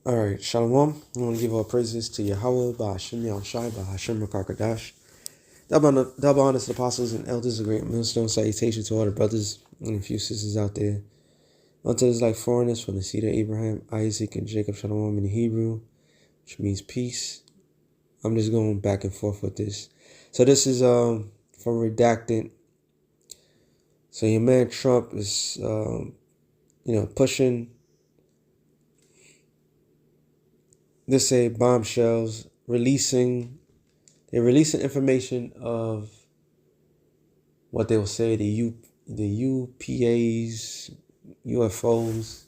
All right, Shalom. I want to give all praises to Yahweh, Ba'ashem Yahushai, Ba'ashem Rakakadash. Double honors to the apostles and elders, a great millstone salutation to all the brothers and a few sisters out there. Unto those like foreigners from the seed of Abraham, Isaac, and Jacob, Shalom in Hebrew, which means peace. I'm just going back and forth with this. So this is from Redacted. So your man Trump is pushing this say bombshells, they're releasing information of what they will say the UPAs, UFOs,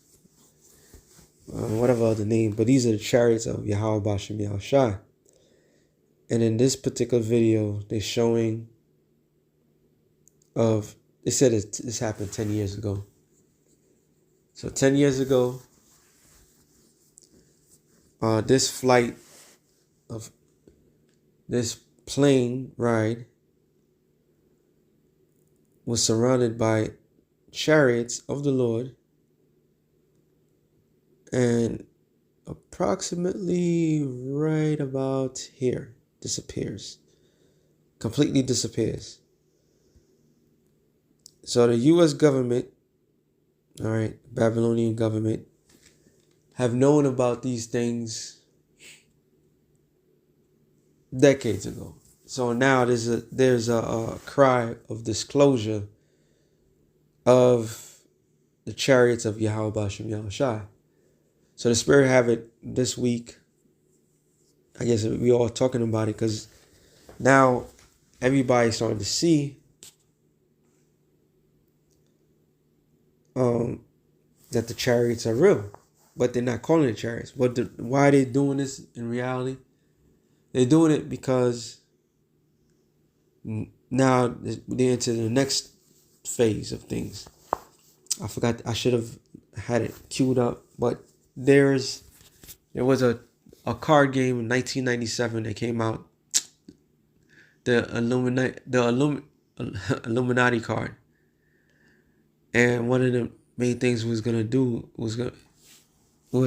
whatever other name, but these are the chariots of Yahweh Bashem Yahushai. And in this particular video, they're showing they said this happened 10 years ago. So 10 years ago, this flight of this plane ride was surrounded by chariots of the Lord, and approximately right about here completely disappears. So the U.S. government, all right, Babylonian government, have known about these things decades ago. So now there's a cry of disclosure of the chariots of Yahweh Bashem Yahushai. So the Spirit have it this week. I guess we all talking about it because now everybody's starting to see that the chariots are real, but they're not calling it chariots. Why are they doing this in reality? They're doing it because now they're into the next phase of things. I forgot. I should have had it queued up, but there was a card game in 1997 that came out, the Illuminati card, and one of the main things was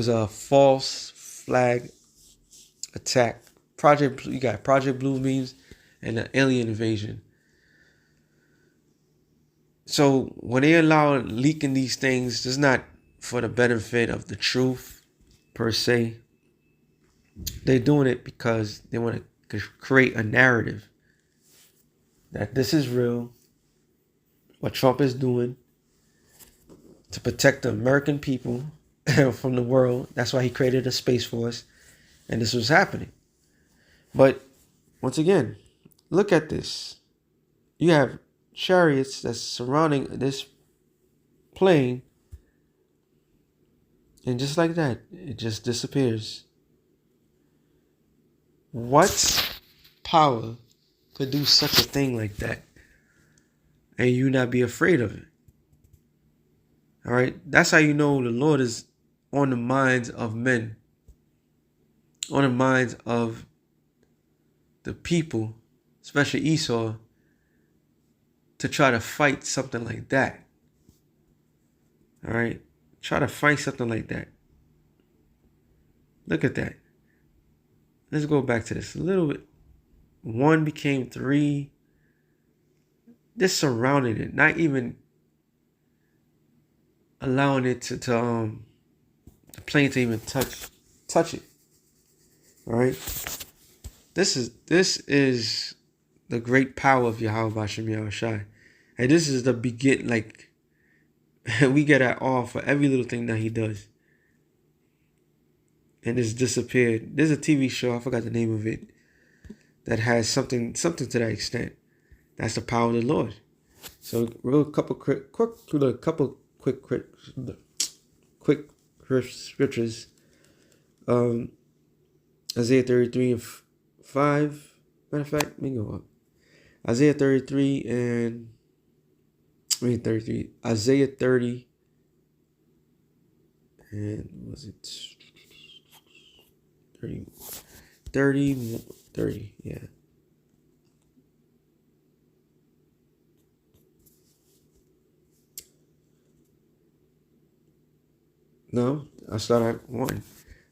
a false flag attack. You got Project Blue memes and the alien invasion. So when they allow leaking these things, it's not for the benefit of the truth per se. They're doing it because they want to create a narrative that this is real, what Trump is doing to protect the American people from the world. That's why he created a space force, and this was happening. But once again, look at this. You have chariots that's surrounding this plane, and just like that, it just disappears. What power could do such a thing like that and you not be afraid of it? All right, that's how you know the Lord is on the minds of men, on the minds of the people, especially Esau, to try to fight something like that. All right, try to fight something like that. Look at that. Let's go back to this a little bit. 1 became 3. Just surrounding it, not even allowing it to the plane to even touch it. All right. This is the great power of Yahweh Bashem Yahushai. And this is the begin, like, we get at all for every little thing that he does. And it's disappeared. There's a TV show, I forgot the name of it, that has something to that extent. That's the power of the Lord. So quick scriptures. Isaiah 33 and 5. Matter of fact, let me go up. Isaiah 33 and 33. Isaiah 30 and was it 30, yeah. No, I start at 1.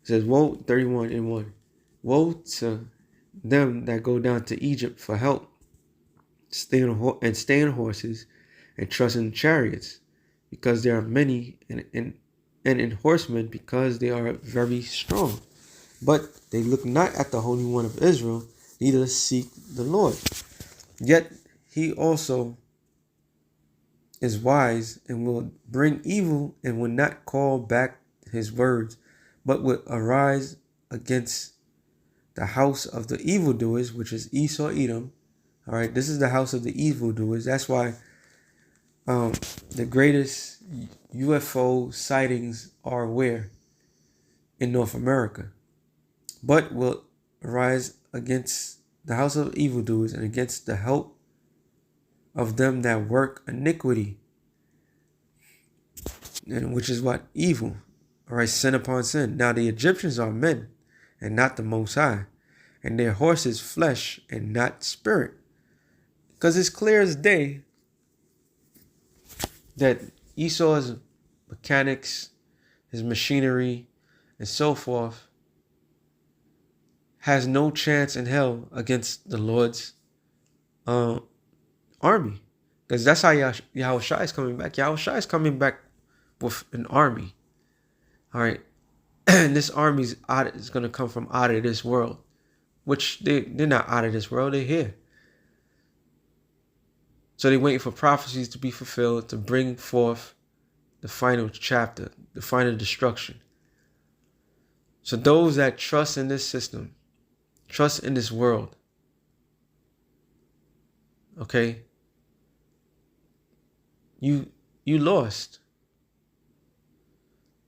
It says, woe, 31 and 1. Woe to them that go down to Egypt for help, stay on horses, and trust in chariots, because there are many, and in horsemen, because they are very strong. But they look not at the Holy One of Israel, neither seek the Lord. Yet he also is wise and will bring evil and will not call back his words, but will arise against the house of the evildoers, which is Esau, Edom. All right, this is the house of the evildoers. That's why the greatest UFO sightings are where? In North America. But will arise against the house of evildoers and against the help of them that work iniquity, and which is what? Evil. All right, sin upon sin. Now the Egyptians are men and not the Most High, and their horses flesh and not spirit. Because it's clear as day that Esau's mechanics, his machinery, and so forth has no chance in hell against the Lord's army. Because that's how Yahushua is coming back. Yahushua is coming back with an army. All right. And this army is going to come from out of this world. Which they're not out of this world. They're here. So they're waiting for prophecies to be fulfilled to bring forth the final chapter, the final destruction. So those that trust in this system, trust in this world, okay, you lost.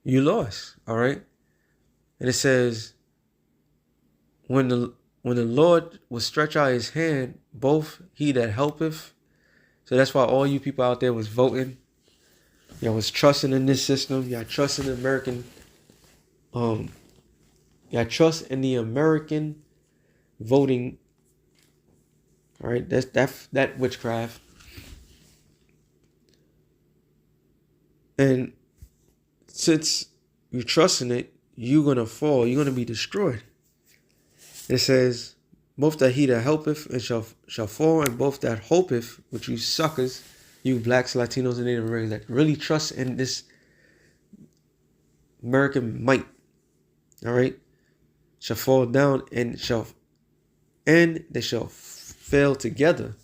You lost, all right? And it says, when the Lord will stretch out his hand, both he that helpeth. So that's why all you people out there was voting. Y'all was trusting in this system. Y'all trust in the American. Y'all trust in the American voting. All right, that's that witchcraft. And since you trust in it, you're gonna fall. You're gonna be destroyed. It says, both that he that helpeth and shall fall, and both that hopeth, which you suckers, you blacks, Latinos, and Native Americans that really trust in this American might, all right, shall fall down and they shall fail together.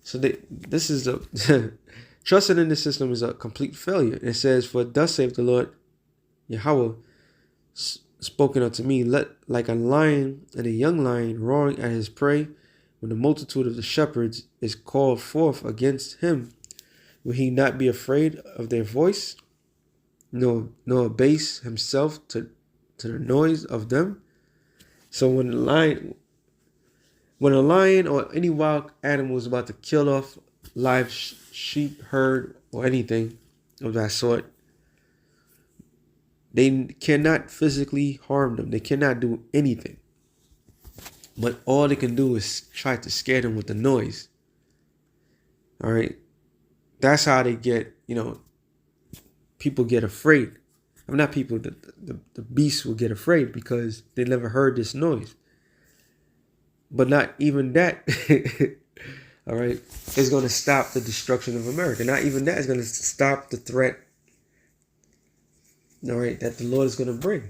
So this is a trusting in the system is a complete failure. It says, for thus saith the Lord Yahweh, spoken unto me, like a lion and a young lion roaring at his prey, when the multitude of the shepherds is called forth against him, will he not be afraid of their voice, nor abase himself to the noise of them? So when a lion or any wild animal is about to kill off live sheep, herd, or anything of that sort, they cannot physically harm them. They cannot do anything. But all they can do is try to scare them with the noise. All right. That's how they get, people get afraid. I mean, not people, the beasts will get afraid because they never heard this noise. But not even that, all right, is going to stop the destruction of America. Not even that is going to stop the threat, all right, that the Lord is going to bring.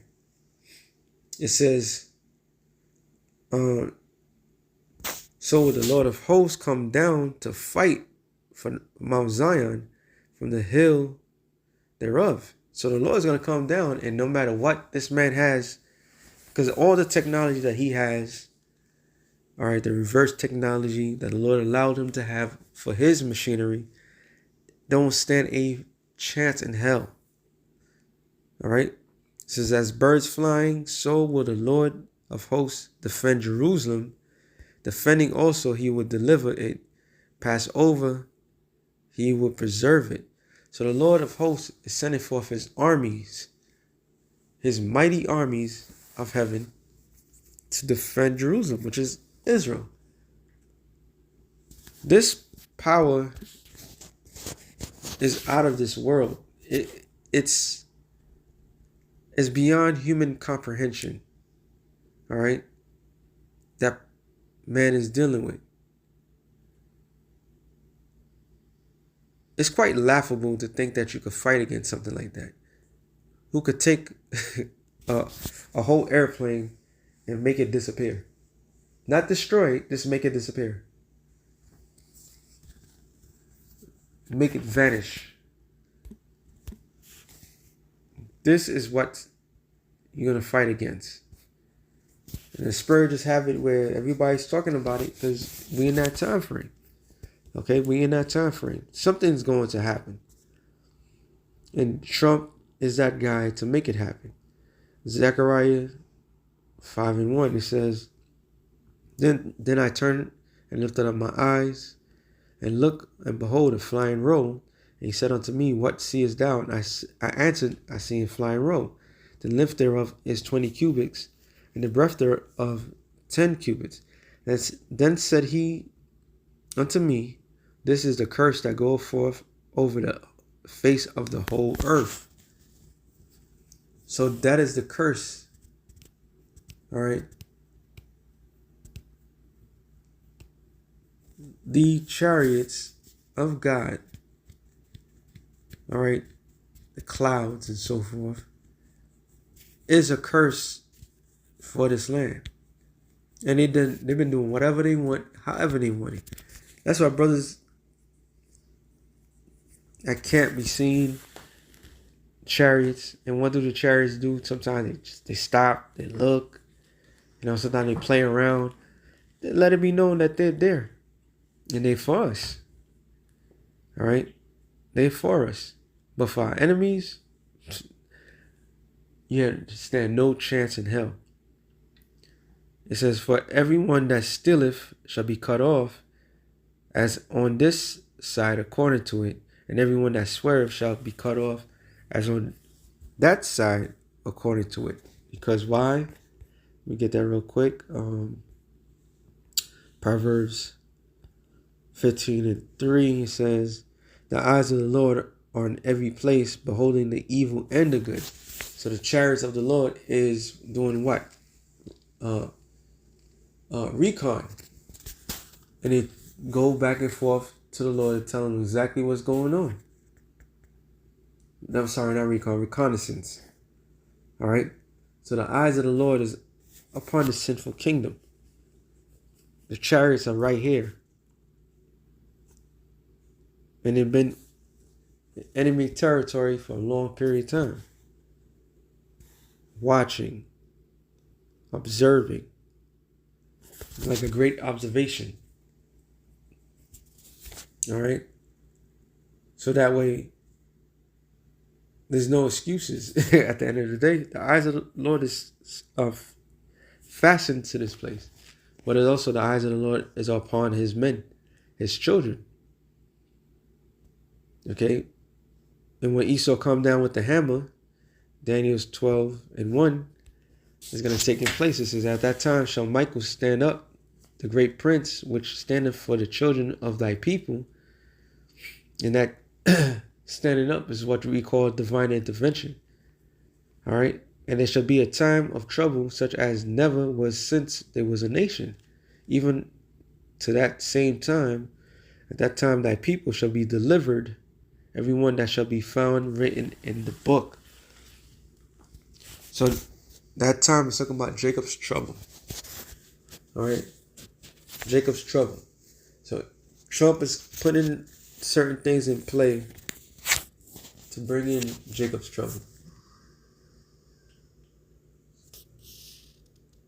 It says, so will the Lord of hosts come down to fight for Mount Zion from the hill thereof. So the Lord is going to come down, and no matter what this man has, because all the technology that he has, all right, the reverse technology that the Lord allowed him to have for his machinery, don't stand a chance in hell. All right. It says, as birds flying, so will the Lord of hosts defend Jerusalem. Defending also, he will deliver it. Pass over, he will preserve it. So the Lord of hosts is sending forth his armies, his mighty armies of heaven, to defend Jerusalem, which is Israel. This power is out of this world. It's is beyond human comprehension. All right? That man is dealing with. It's quite laughable to think that you could fight against something like that. Who could take a whole airplane and make it disappear? Not destroy it, just make it disappear. Make it vanish. This is what you're going to fight against. And the Spurs just have it where everybody's talking about it because we in that time frame. Okay, we in that time frame. Something's going to happen. And Trump is that guy to make it happen. Zechariah 5:1, it says, Then I turned and lifted up my eyes, and look, and behold, a flying roll. And he said unto me, What seest thou? And I answered, I see a flying roll. The length thereof is 20 cubits, and the breadth thereof 10 cubits. Then said he unto me, This is the curse that goeth forth over the face of the whole earth. So that is the curse. All right. The chariots of God, all right, the clouds and so forth, is a curse for this land. And they've been doing whatever they want, however they want it. That's why brothers that can't be seen, chariots, and what do the chariots do? Sometimes they stop, they look, sometimes they play around. They let it be known that they're there. And they for us. All right? They for us. But for our enemies, you stand no chance in hell. It says, For everyone that stealeth shall be cut off, as on this side according to it, and everyone that sweareth shall be cut off, as on that side according to it. Because why? Let me get that real quick. Proverbs 15:3 says, The eyes of the Lord are in every place, beholding the evil and the good. So the chariots of the Lord is doing what? Recon. And they go back and forth to the Lord and tell him exactly what's going on. I'm sorry, not recon, reconnaissance. All right? So the eyes of the Lord is upon the sinful kingdom. The chariots are right here. And they've been enemy territory for a long period of time. Watching, observing, like a great observation. All right? So that way, there's no excuses at the end of the day. The eyes of the Lord is fastened to this place. But it's also the eyes of the Lord is upon his men, his children. Okay? And when Esau come down with the hammer, Daniel 12:1 is going to take in place. It says, At that time shall Michael stand up, the great prince, which standeth for the children of thy people. And that standing up is what we call divine intervention. All right? And there shall be a time of trouble such as never was since there was a nation. Even to that same time, at that time thy people shall be delivered, everyone that shall be found written in the book. So that time is talking about Jacob's trouble. All right? Jacob's trouble. So Trump is putting certain things in play to bring in Jacob's trouble.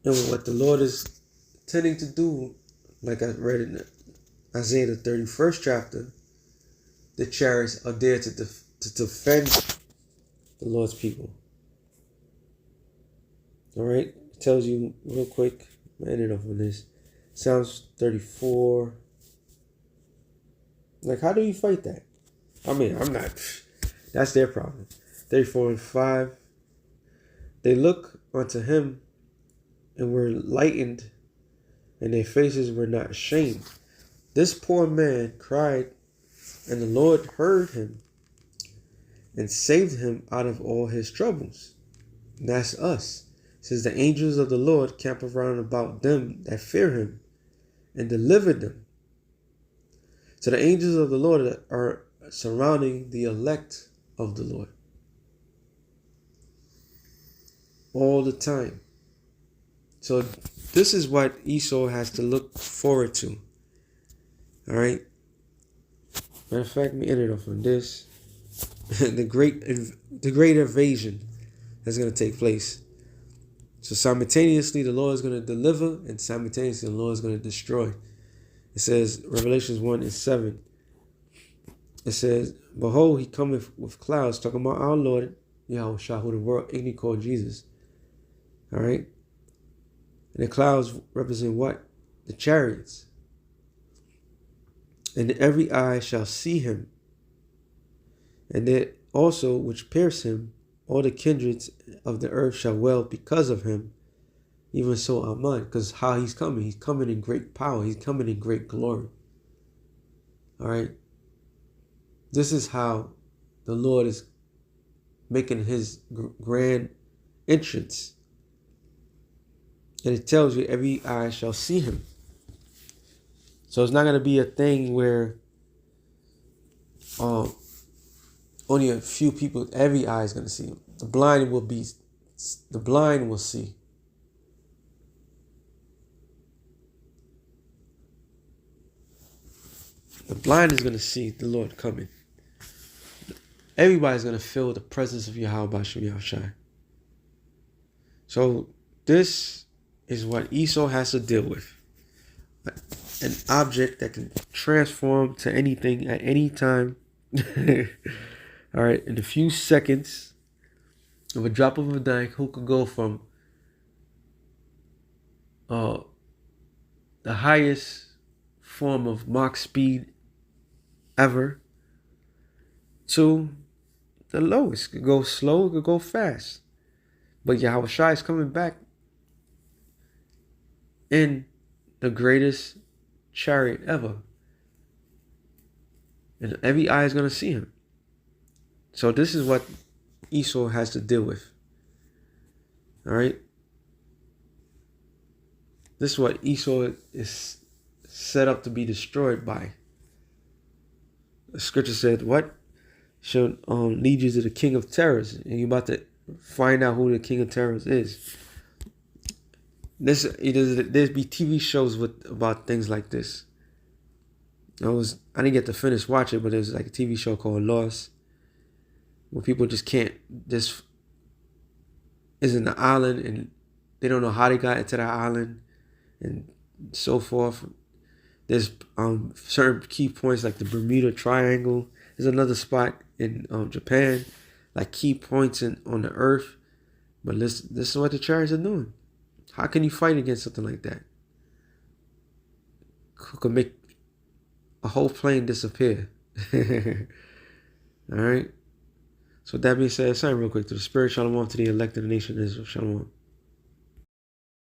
And what the Lord is intending to do, like I read in Isaiah the 31st chapter, the chariots are there to defend the Lord's people. All right? It tells you real quick. I ended off on this. Psalms 34. Like, how do you fight that? I mean, I'm not. That's their problem. 34:5. They look unto him and were lightened, and their faces were not ashamed. This poor man cried, and the Lord heard him and saved him out of all his troubles. And that's us. It says the angels of the Lord camp around about them that fear him and deliver them. So the angels of the Lord are surrounding the elect of the Lord all the time. So this is what Esau has to look forward to. All right. Matter of fact, let me end it off on this. the great invasion that's going to take place. So simultaneously the Lord is going to deliver, and simultaneously the Lord is going to destroy. It says, Revelations 1:7. It says, behold, he cometh with clouds, talking about our Lord, Yahushua, who the world ignorantly called Jesus. All right. And the clouds represent what? The chariots. And every eye shall see him. And that also which pierce him, all the kindreds of the earth shall wail because of him. Even so, Amen. Because how he's coming in great power. He's coming in great glory. All right. This is how the Lord is making his grand entrance. And it tells you every eye shall see him. So it's not going to be a thing where only a few people, every eye is going to see him. The blind will see. The blind is going to see the Lord coming. Everybody's going to feel the presence of Yahweh Bashem Yahushai. So this is what Esau has to deal with. An object that can transform to anything at any time. All right, in a few seconds, of a drop of a dime, who could go from the highest form of Mach speed ever to the lowest. It could go slow, it could go fast. But Yahushua is coming back in the greatest chariot ever. And every eye is going to see him. So this is what Esau has to deal with. All right. This is what Esau is set up to be destroyed by. The scripture said, what? Shall lead you to the king of terrors. And you're about to find out who the king of terrors is. There's be TV shows about things like this. I didn't get to finish watching, but there's like a TV show called Lost, where people just is in the island and they don't know how they got into that island and so forth. There's certain key points like the Bermuda Triangle. There's another spot in Japan, like key points on the earth. But this is what the chariots are doing. How can you fight against something like that? Who could make a whole plane disappear? All right. So with that being said, sign real quick to the spirit. Shalom to the elected nation of Israel. Shalom.